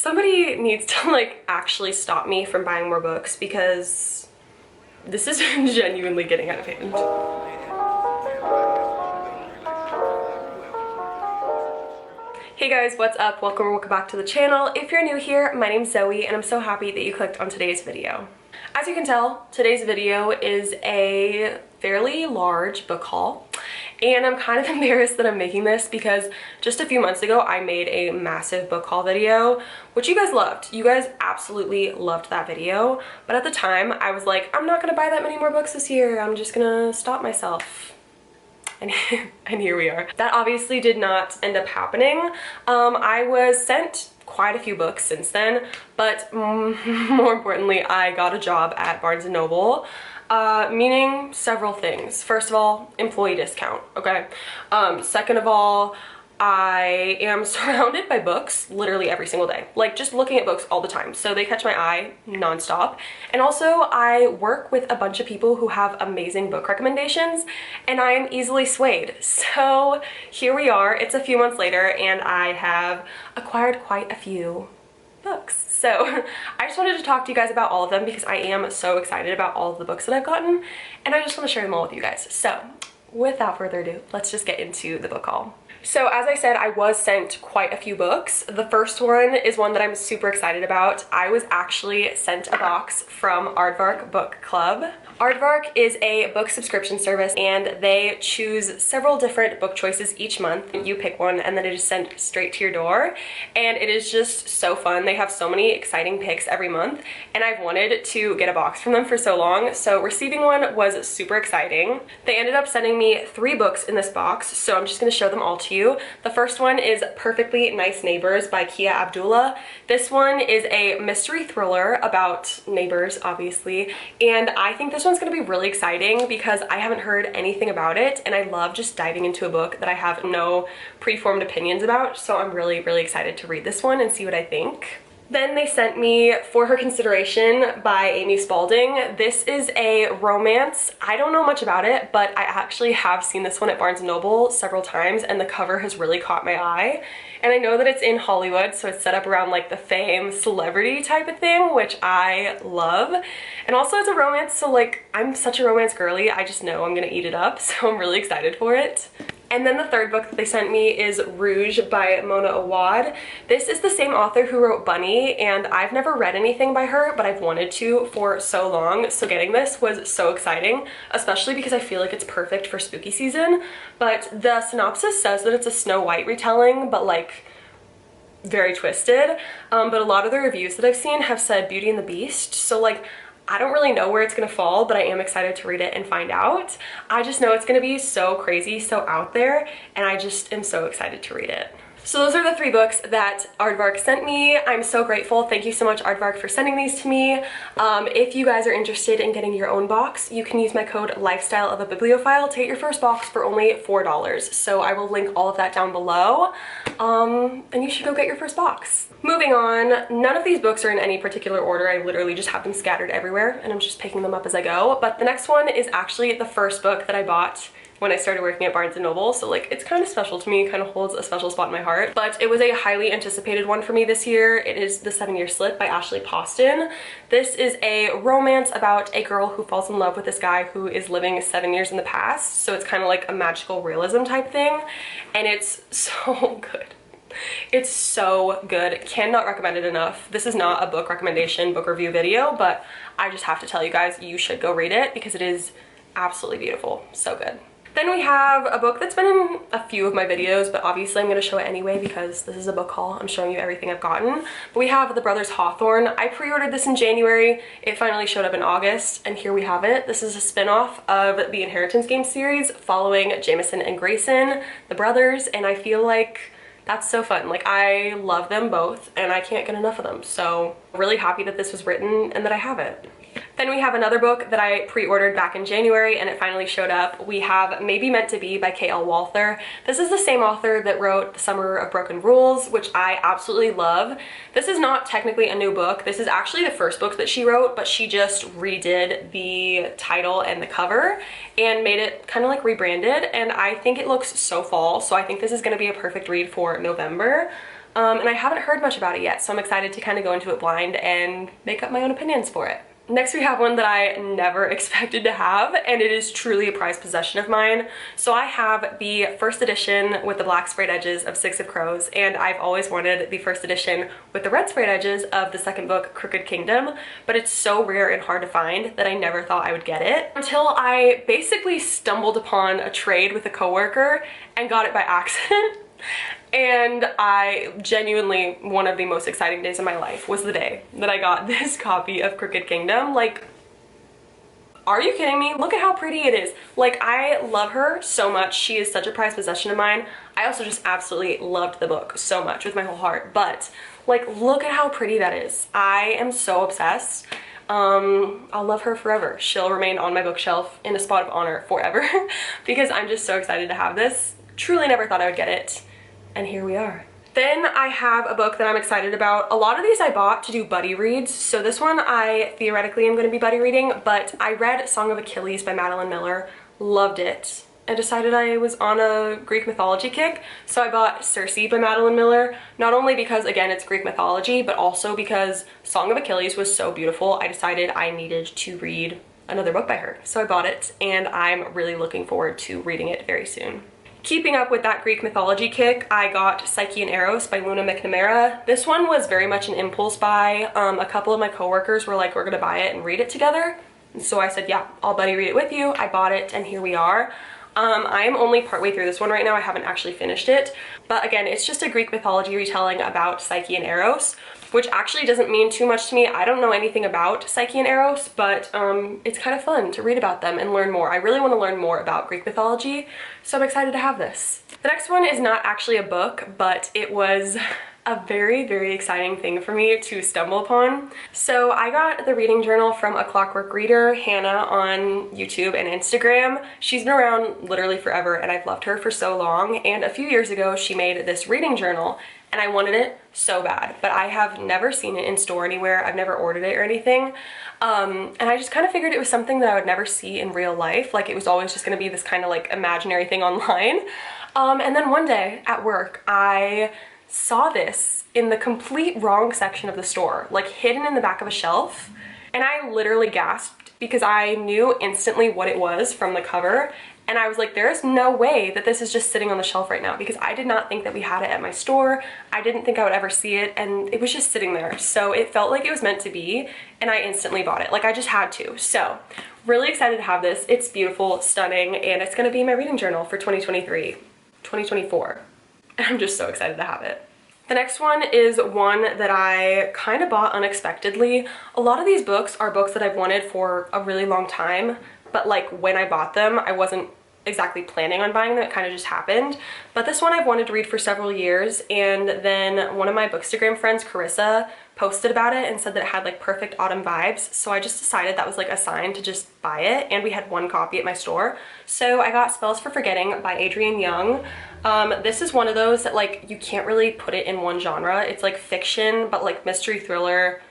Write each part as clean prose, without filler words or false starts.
Somebody needs to like actually stop me from buying more books because this is genuinely getting out of hand. Hey guys, what's up? Welcome back to the channel. If you're new here, my name's Zoe and I'm so happy that you clicked on today's video. As you can tell, today's video is a fairly large book haul. And I'm kind of embarrassed that I'm making this because just a few months ago I made a massive book haul video, which you guys loved. You guys absolutely loved that video. But at the time I was like, I'm not gonna buy that many more books this year. I'm just gonna stop myself. And here we are. That obviously did not end up happening. I was sent quite a few books since then, but more importantly, I got a job at Barnes & Noble. Meaning several things. First of all, employee discount, okay? Second of all, I am surrounded by books literally every single day. Like, just looking at books all the time. So they catch my eye nonstop. And also, I work with a bunch of people who have amazing book recommendations, and I am easily swayed. So here we are. It's a few months later, and I have acquired quite a few books. So I just wanted to talk to you guys about all of them because I am so excited about all of the books that I've gotten, and I just want to share them all with you guys. So without further ado, let's just get into the book haul. So as I said, I was sent quite a few books. The first one is one that I'm super excited about. I was actually sent a box from Aardvark Book Club. Aardvark is a book subscription service and they choose several different book choices each month. You pick one and then it is sent straight to your door, and it is just so fun. They have so many exciting picks every month and I've wanted to get a box from them for so long, so receiving one was super exciting. They ended up sending me 3 books in this box, so I'm just going to show them all to you. The first one is Perfectly Nice Neighbors by Kia Abdullah. This one is a mystery thriller about neighbors, obviously, and I think this one's going to be really exciting because I haven't heard anything about it, and I love just diving into a book that I have no preformed opinions about, so I'm really excited to read this one and see what I think. Then they sent me For Her Consideration by Amy Spalding. This is a romance. I don't know much about it, but I actually have seen this one at Barnes & Noble several times and the cover has really caught my eye. And I know that it's in Hollywood, so it's set up around like the fame celebrity type of thing, which I love. And also it's a romance, so like I'm such a romance girly, I just know I'm gonna eat it up, so I'm really excited for it. And then the third book that they sent me is Rouge by Mona Awad. This is the same author who wrote Bunny, and I've never read anything by her, but I've wanted to for so long, so getting this was so exciting, especially because I feel like it's perfect for spooky season. But the synopsis says that it's a Snow White retelling, but like very twisted. But a lot of the reviews that I've seen have said Beauty and the Beast, so like I don't really know where it's gonna fall, but I am excited to read it and find out. I just know it's gonna be so crazy, so out there, and I just am so excited to read it. So those are the 3 books that Aardvark sent me. I'm so grateful. Thank you so much, Aardvark, for sending these to me. If you guys are interested in getting your own box, you can use my code LIFESTYLEOFABIBLIOPHILE to get your first box for only $4. So I will link all of that down below. And you should go get your first box. Moving on, none of these books are in any particular order. I literally just have them scattered everywhere and I'm just picking them up as I go. But the next one is actually the first book that I bought when I started working at Barnes & Noble, so like it's kind of special to me, kind of holds a special spot in my heart. But it was a highly anticipated one for me this year. It is The 7-Year Slip by Ashley Poston. This is a romance about a girl who falls in love with this guy who is living 7 years in the past, so it's kind of like a magical realism type thing, and it's so good. It's so good. Cannot recommend it enough. This is not a book recommendation, book review video, but I just have to tell you guys, you should go read it because it is absolutely beautiful. So good. Then we have a book that's been in a few of my videos, but obviously I'm going to show it anyway because this is a book haul. I'm showing you everything I've gotten. But we have The Brothers Hawthorne. I pre-ordered this in January. It finally showed up in August, and here we have it. This is a spin-off of the Inheritance Game series following Jameson and Grayson, the brothers, and I feel like that's so fun. Like, I love them both and I can't get enough of them. So really happy that this was written and that I have it. Then we have another book that I pre-ordered back in January and it finally showed up. We have Maybe Meant to Be by K.L. Walther. This is the same author that wrote The Summer of Broken Rules, which I absolutely love. This is not technically a new book. This is actually the first book that she wrote, but she just redid the title and the cover and made it kind of like rebranded, and I think it looks so fall, so I think this is going to be a perfect read for November. and I haven't heard much about it yet, so I'm excited to kind of go into it blind and make up my own opinions for it. Next we have one that I never expected to have, and it is truly a prized possession of mine. So I have the first edition with the black sprayed edges of Six of Crows, and I've always wanted the first edition with the red sprayed edges of the second book, Crooked Kingdom, but it's so rare and hard to find that I never thought I would get it until I basically stumbled upon a trade with a coworker and got it by accident. And I genuinely, one of the most exciting days of my life was the day that I got this copy of Crooked Kingdom. Like, are you kidding me? Look at how pretty it is. Like, I love her so much. She is such a prized possession of mine. I also just absolutely loved the book so much with my whole heart. But, like, look at how pretty that is. I am so obsessed. I'll love her forever. She'll remain on my bookshelf in a spot of honor forever because I'm just so excited to have this. Truly never thought I would get it. And here we are. Then I have a book that I'm excited about. A lot of these I bought to do buddy reads, so this one I theoretically am going to be buddy reading, but I read Song of Achilles by Madeline Miller, loved it, and decided I was on a Greek mythology kick, so I bought Circe by Madeline Miller, not only because, again, it's Greek mythology, but also because Song of Achilles was so beautiful, I decided I needed to read another book by her. So I bought it, and I'm really looking forward to reading it very soon. Keeping up with that Greek mythology kick, I got Psyche and Eros by Luna McNamara. This one was very much an impulse buy. A couple of my coworkers were like, we're gonna buy it and read it together. And so I said, yeah, I'll buddy read it with you. I bought it and here we are. I am only partway through this one right now. I haven't actually finished it. But again, it's just a Greek mythology retelling about Psyche and Eros, which actually doesn't mean too much to me. I don't know anything about Psyche and Eros, but it's kind of fun to read about them and learn more. I really want to learn more about Greek mythology, so I'm excited to have this. The next one is not actually a book, but it was a very, very exciting thing for me to stumble upon. So I got the reading journal from A Clockwork Reader, Hannah, on YouTube and Instagram. She's been around literally forever and I've loved her for so long, and a few years ago she made this reading journal and I wanted it so bad, but I have never seen it in store anywhere. I've never ordered it or anything. And I just kind of figured it was something that I would never see in real life. Like, it was always just gonna be this kind of like imaginary thing online. And then one day at work, I saw this in the complete wrong section of the store, like hidden in the back of a shelf. And I literally gasped because I knew instantly what it was from the cover. And I was like, there is no way that this is just sitting on the shelf right now, because I did not think that we had it at my store. I didn't think I would ever see it, and it was just sitting there. So it felt like it was meant to be, and I instantly bought it. Like, I just had to. So really excited to have this. It's beautiful, stunning, and it's gonna be my reading journal for 2024. And I'm just so excited to have it. The next one is one that I kind of bought unexpectedly. A lot of these books are books that I've wanted for a really long time, but like when I bought them, I wasn't exactly planning on buying them. It kind of just happened. But this one I've wanted to read for several years, and then one of my Bookstagram friends, Carissa, posted about it and said that it had like perfect autumn vibes. So I just decided that was like a sign to just buy it, and we had one copy at my store. So I got Spells for Forgetting by Adrienne Young. This is one of those that like you can't really put it in one genre. It's like fiction, but like mystery thriller,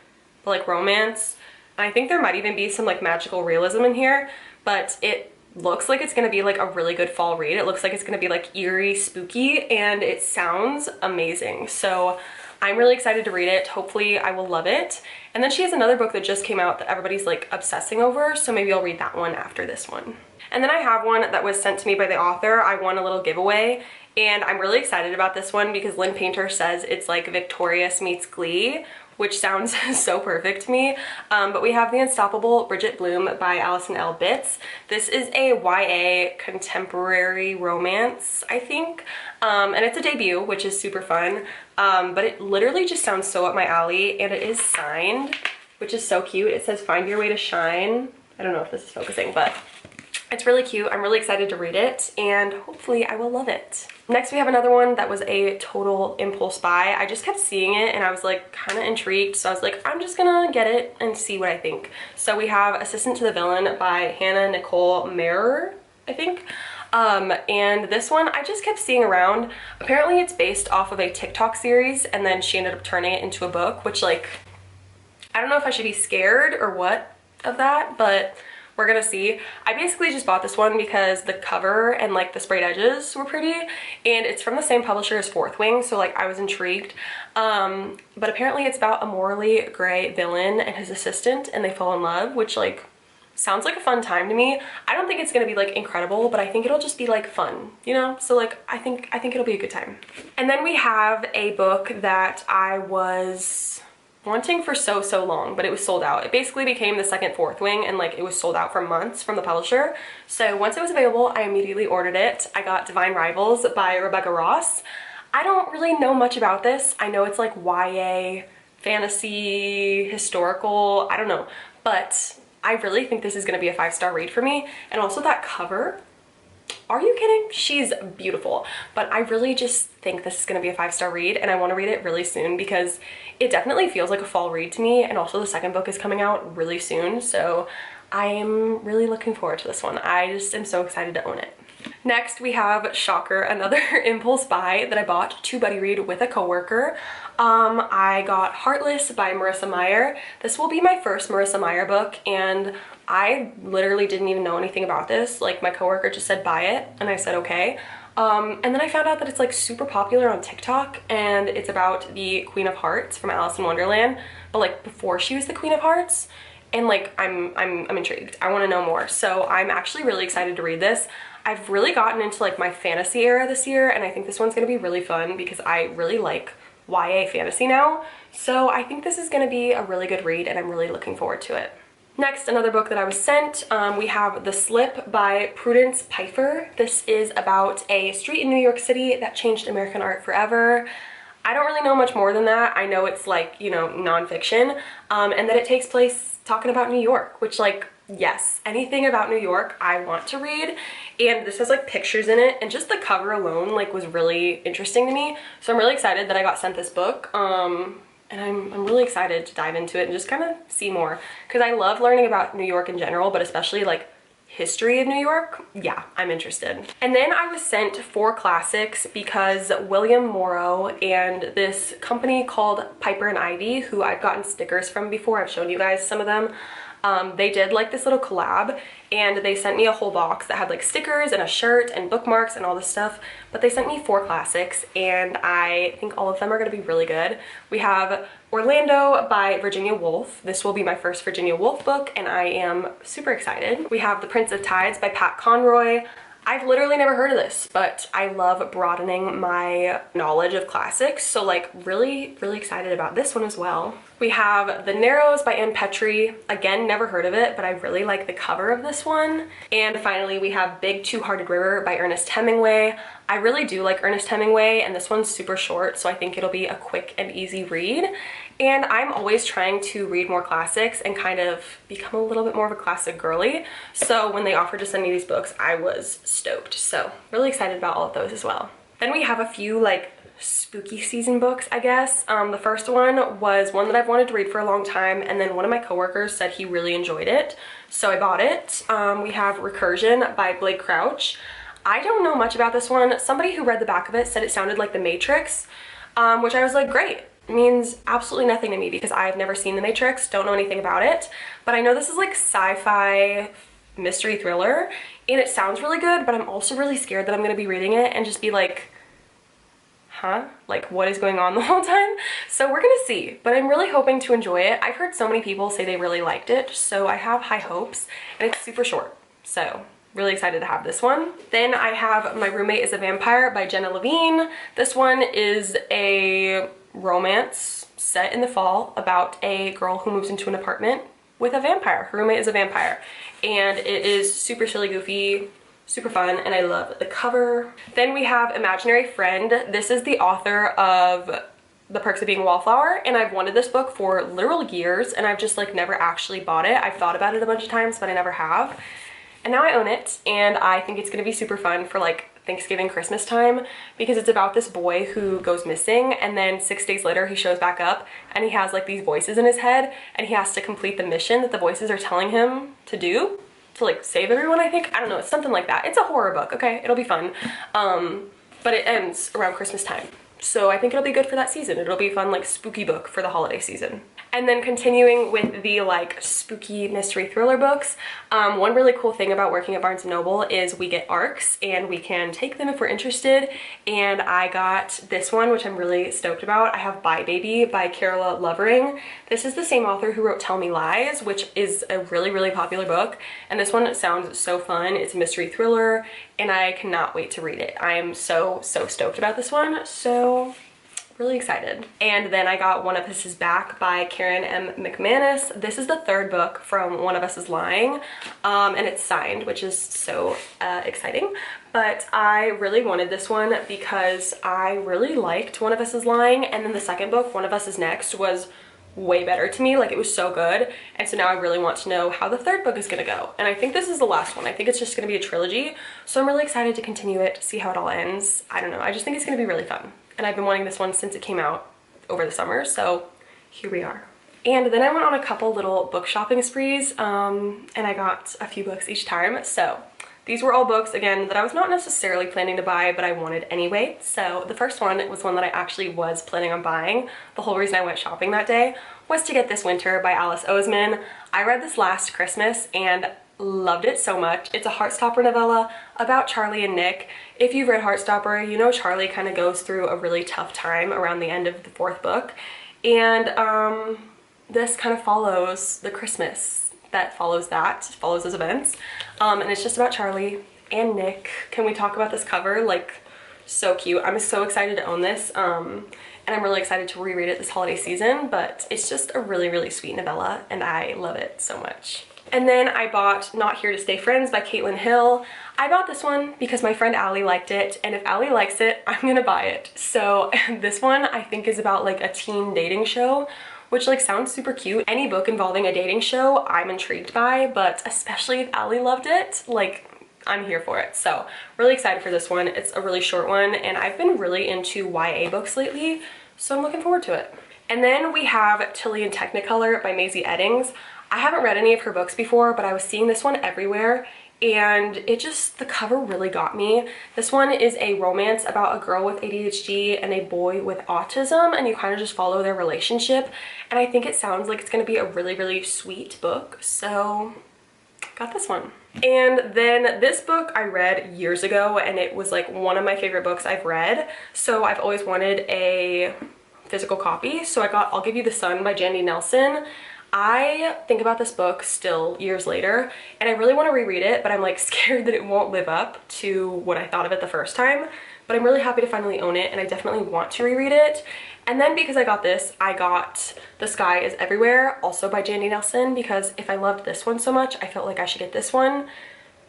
but like romance. I think there might even be some like magical realism in here, but it looks like it's gonna be like a really good fall read. It looks like it's gonna be like eerie, spooky, and it sounds amazing. So I'm really excited to read it. Hopefully I will love it. And then she has another book that just came out that everybody's like obsessing over, so maybe I'll read that one after this one. And then I have one that was sent to me by the author. I won a little giveaway, and I'm really excited about this one because Lynn Painter says it's like Victorious meets Glee, which sounds so perfect to me. But we have The Unstoppable Bridget Bloom by Allison L. Bitts. This is a YA contemporary romance, I think. And it's a debut, which is super fun. But it literally just sounds so up my alley, and it is signed, which is so cute. It says, "Find your way to shine." I don't know if this is focusing, but it's really cute. I'm really excited to read it, and hopefully I will love it. Next, we have another one that was a total impulse buy. I just kept seeing it and I was like kind of intrigued, so I was like, I'm just gonna get it and see what I think. So we have Assistant to the Villain by Hannah Nicole Marer, I think. And this one I just kept seeing around. Apparently it's based off of a TikTok series, and then she ended up turning it into a book, which, like, I don't know if I should be scared or what of that, but We're gonna see. I basically just bought this one because the cover and like the sprayed edges were pretty, and it's from the same publisher as Fourth Wing, so like I was intrigued. But apparently it's about a morally gray villain and his assistant, and they fall in love, which like sounds like a fun time to me. I don't think it's gonna be like incredible, but I think it'll just be like fun, you know? So like I think it'll be a good time. And then we have a book that I was wanting for so long, but it was sold out. It basically became the second Fourth Wing, and like it was sold out for months from the publisher. So once it was available, I immediately ordered it. I got Divine Rivals by Rebecca Ross. I don't really know much about this. I know it's like YA, fantasy, historical, I don't know, but I really think this is gonna be a 5-star read for me. And also that cover, are you kidding? She's beautiful. But I really just think this is gonna be a 5-star read, and I wanna read it really soon because it definitely feels like a fall read to me, and also the second book is coming out really soon, so I am really looking forward to this one. I just am so excited to own it. Next we have, shocker, another impulse buy that I bought to buddy read with a coworker. I got Heartless by Marissa Meyer. This will be my first Marissa Meyer book, and I literally didn't even know anything about this. Like my coworker just said buy it, and I said okay. And then I found out that it's like super popular on TikTok, and it's about the Queen of Hearts from Alice in Wonderland, but like before she was the Queen of Hearts. And like I'm intrigued. I want to know more. So I'm actually really excited to read this. I've really gotten into like my fantasy era this year, and I think this one's gonna be really fun because I really like YA fantasy now. So I think this is gonna be a really good read, and I'm really looking forward to it. Next, another book that I was sent, we have The Slip by Prudence Pfeiffer. This is about a street in New York City that changed American art forever. I don't really know much more than that. I know it's like, you know, nonfiction, and that it takes place talking about New York, which like, yes, anything about New York I want to read. And this has like pictures in it, and just the cover alone like was really interesting to me. So I'm really excited that I got sent this book. And I'm really excited to dive into it and just kind of see more, because I love learning about New York in general, but especially like history of New York. Yeah, I'm interested. And then I was sent 4 classics because William Morrow and this company called Piper and Ivy, who I've gotten stickers from before, I've shown you guys some of them, they did like this little collab, and they sent me a whole box that had like stickers and a shirt and bookmarks and all this stuff. But they sent me 4 classics, and I think all of them are gonna be really good. We have Orlando by Virginia Woolf. This will be my first Virginia Woolf book, and I am super excited. We have The Prince of Tides by Pat Conroy. I've literally never heard of this, but I love broadening my knowledge of classics, so like really excited about this one as well. We have The Narrows by Ann Petrie. Again, never heard of it, but I really like the cover of this one. And finally, we have Big Two-Hearted River by Ernest Hemingway. I really do like Ernest Hemingway, and this one's super short, so I think it'll be a quick and easy read. And I'm always trying to read more classics and kind of become a little bit more of a classic girly. So when they offered to send me these books, I was stoked. So really excited about all of those as well. Then we have a few like spooky season books, I guess. The first one was one that I've wanted to read for a long time, and then one of my coworkers said he really enjoyed it, so I bought it. We have Recursion by Blake Crouch. I don't know much about this one. Somebody who read the back of it said it sounded like The Matrix, which I was like, great. It means absolutely nothing to me because I've never seen The Matrix, don't know anything about it, but I know this is like sci-fi mystery thriller, and it sounds really good, but I'm also really scared that I'm gonna be reading it and just be like, huh? Like, what is going on the whole time? So we're gonna see, but I'm really hoping to enjoy it. I've heard so many people say they really liked it, so I have high hopes, and it's super short, so really excited to have this one. Then I have My Roommate is a Vampire by Jenna Levine. This one is a romance set in the fall about a girl who moves into an apartment with a vampire. Her roommate is a vampire, and it is super silly, goofy, super fun, and I love the cover. Then we have Imaginary Friend. This is the author of The Perks of Being a Wallflower, and I've wanted this book for literal years, and I've just like never actually bought it. I've thought about it a bunch of times, but I never have. And now I own it, and I think it's gonna be super fun for like Thanksgiving, Christmas time, because it's about this boy who goes missing, and then 6 days later he shows back up, and he has like these voices in his head, and he has to complete the mission that the voices are telling him to do, to like save everyone, I think. I don't know, it's something like that. It's a horror book, okay? It'll be fun. But it ends around Christmas time. So I think it'll be good for that season. It'll be a fun like spooky book for the holiday season. And then continuing with the like spooky mystery thriller books, one really cool thing about working at Barnes & Noble is we get ARCs and we can take them if we're interested. And I got this one, which I'm really stoked about. I have Bye Baby by Carola Lovering. This is the same author who wrote Tell Me Lies, which is a really, really popular book. And this one sounds so fun. It's a mystery thriller and I cannot wait to read it. I am so stoked about this one. So really excited. And then I got One of Us Is Back by Karen M. McManus. This is the third book from One of Us Is Lying, and it's signed, which is so exciting. But I really wanted this one because I really liked One of Us Is Lying, and then the second book, One of Us Is Next, was way better to me. Like, it was so good. And so now I really want to know how the third book is gonna go. And I think this is the last one. I think it's just gonna be a trilogy. So I'm really excited to continue it, see how it all ends. I don't know, I just think it's gonna be really fun. And I've been wanting this one since it came out over the summer, so here we are. And then I went on a couple little book shopping sprees, and I got a few books each time. So these were all books, again, that I was not necessarily planning to buy, but I wanted anyway. So the first one was one that I actually was planning on buying. The whole reason I went shopping that day was to get This Winter by Alice Oseman. I read this last Christmas and loved it so much. It's a Heartstopper novella about Charlie and Nick. If you've read Heartstopper, you know Charlie kind of goes through a really tough time around the end of the fourth book. And this kind of follows the Christmas that follows those events. And it's just about Charlie and Nick. Can we talk about this cover? Like, so cute. I'm so excited to own this. And I'm really excited to reread it this holiday season, but it's just a really, really sweet novella and I love it so much. And then I bought Not Here to Stay Friends by Caitlin Hill. I bought this one because my friend Allie liked it, and if Allie likes it, I'm gonna buy it. So this one I think is about like a teen dating show, which like sounds super cute. Any book involving a dating show I'm intrigued by, but especially if Allie loved it, like I'm here for it. So really excited for this one. It's a really short one and I've been really into YA books lately, so I'm looking forward to it. And then we have Tilly in Technicolor by Maisie Eddings. I haven't read any of her books before, but I was seeing this one everywhere and the cover really got me. This one is a romance about a girl with ADHD and a boy with autism, and you kind of just follow their relationship. And I think it sounds like it's gonna be a really, really sweet book. So got this one. And then this book I read years ago and it was like one of my favorite books I've read. So I've always wanted a physical copy. So I got I'll Give You the Sun by Jandy Nelson. I think about this book still years later and I really want to reread it, but I'm like scared that it won't live up to what I thought of it the first time. But I'm really happy to finally own it and I definitely want to reread it. And then because I got this, I got The Sky Is Everywhere, also by Jandy Nelson, because if I loved this one so much, I felt like I should get this one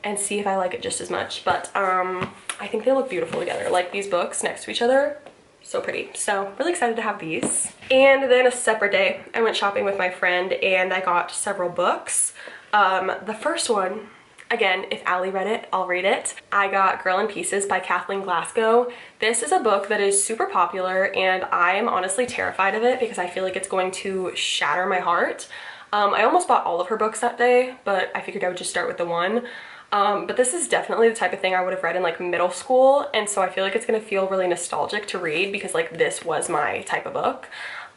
and see if I like it just as much. But I think they look beautiful together. Like these books next to each other, so pretty. So really excited to have these. And then a separate day, I went shopping with my friend and I got several books. The first one, again, if Allie read it, I'll read it. I got Girl in Pieces by Kathleen Glasgow. This is a book that is super popular and I am honestly terrified of it because I feel like it's going to shatter my heart. I almost bought all of her books that day, but I figured I would just start with the one. But this is definitely the type of thing I would have read in like middle school, and so I feel like it's gonna feel really nostalgic to read because like this was my type of book.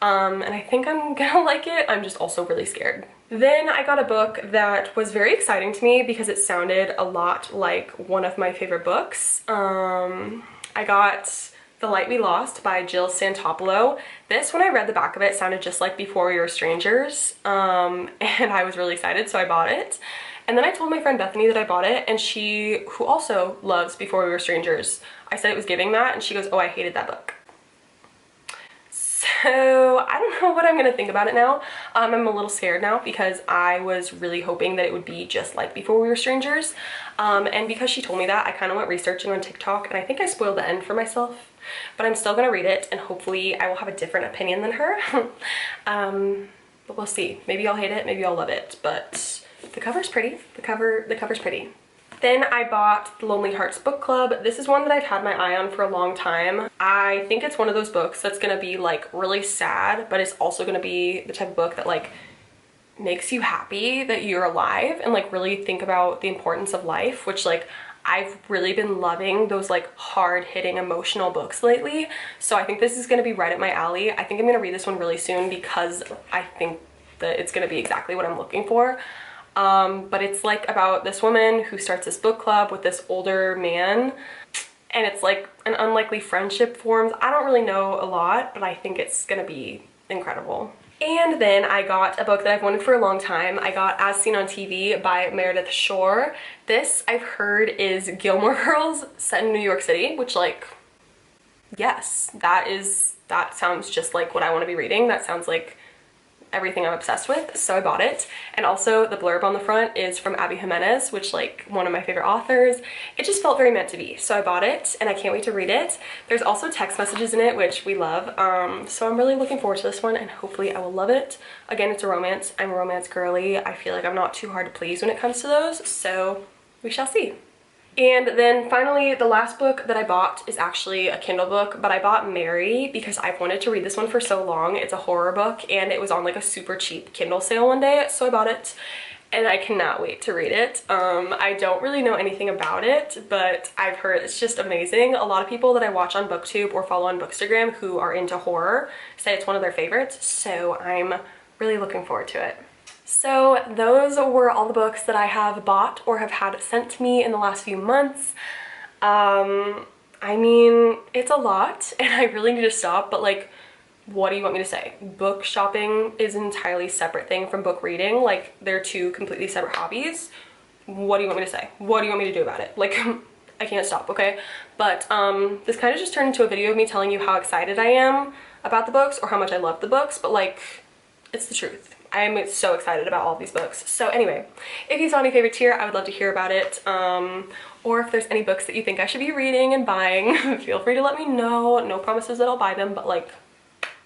And I think I'm gonna like it. I'm just also really scared. Then I got a book that was very exciting to me because it sounded a lot like one of my favorite books. I got The Light We Lost by Jill Santopolo. This, when I read the back of it, sounded just like Before We Were Strangers, and I was really excited, so I bought it. And then I told my friend Bethany that I bought it, and she, who also loves Before We Were Strangers, I said it was giving that, and she goes, oh, I hated that book. So I don't know what I'm gonna think about it now. I'm a little scared now because I was really hoping that it would be just like Before We Were Strangers. And because she told me that, I kind of went researching on TikTok, and I think I spoiled the end for myself. But I'm still gonna read it, and hopefully I will have a different opinion than her. But we'll see. Maybe I'll hate it, maybe I'll love it, but the cover's pretty. The cover's pretty. Then I bought The Lonely Hearts Book Club. This is one that I've had my eye on for a long time. I think it's one of those books that's gonna be like really sad, but it's also gonna be the type of book that like makes you happy that you're alive and like really think about the importance of life, which like I've really been loving those like hard-hitting emotional books lately, so I think this is going to be right up my alley. I think I'm going to read this one really soon because I think that it's going to be exactly what I'm looking for. But it's like about this woman who starts this book club with this older man, and it's like an unlikely friendship forms. I don't really know a lot, but I think it's going to be incredible. And then I got a book that I've wanted for a long time. I got As Seen on TV by Meredith Shore. This, I've heard, is Gilmore Girls set in New York City, which, like, yes, that sounds just like what I want to be reading. That sounds like everything I'm obsessed with, so I bought it. And also the blurb on the front is from Abby Jimenez, which, like, one of my favorite authors. It just felt very meant to be, so I bought it and I can't wait to read it. There's also text messages in it, which we love, so I'm really looking forward to this one and hopefully I will love it. Again, it's a romance. I'm a romance girly. I feel like I'm not too hard to please when it comes to those, so we shall see. And then finally, the last book that I bought is actually a Kindle book, but I bought Mary because I've wanted to read this one for so long. It's a horror book and it was on like a super cheap Kindle sale one day, so I bought it and I cannot wait to read it. I don't really know anything about it, but I've heard it's just amazing. A lot of people that I watch on BookTube or follow on Bookstagram who are into horror say it's one of their favorites, so I'm really looking forward to it. So those were all the books that I have bought or have had sent to me in the last few months. I mean, it's a lot and I really need to stop, but like, what do you want me to say? Book shopping is an entirely separate thing from book reading. Like, they're two completely separate hobbies. What do you want me to say? What do you want me to do about it? Like, I can't stop, okay? But this kind of just turned into a video of me telling you how excited I am about the books or how much I love the books, but like, it's the truth. I'm so excited about all of these books. So anyway, if you saw any favorites here, I would love to hear about it. Or if there's any books that you think I should be reading and buying, feel free to let me know. No promises that I'll buy them, but like,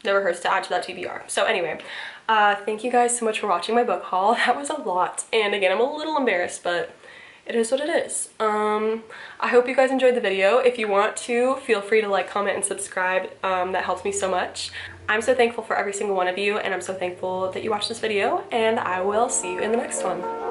never hurts to add to that TBR. So anyway, thank you guys so much for watching my book haul. That was a lot. And again, I'm a little embarrassed, but it is what it is. I hope you guys enjoyed the video. If you want to, feel free to like, comment, and subscribe. That helps me so much. I'm so thankful for every single one of you, and I'm so thankful that you watched this video, and I will see you in the next one.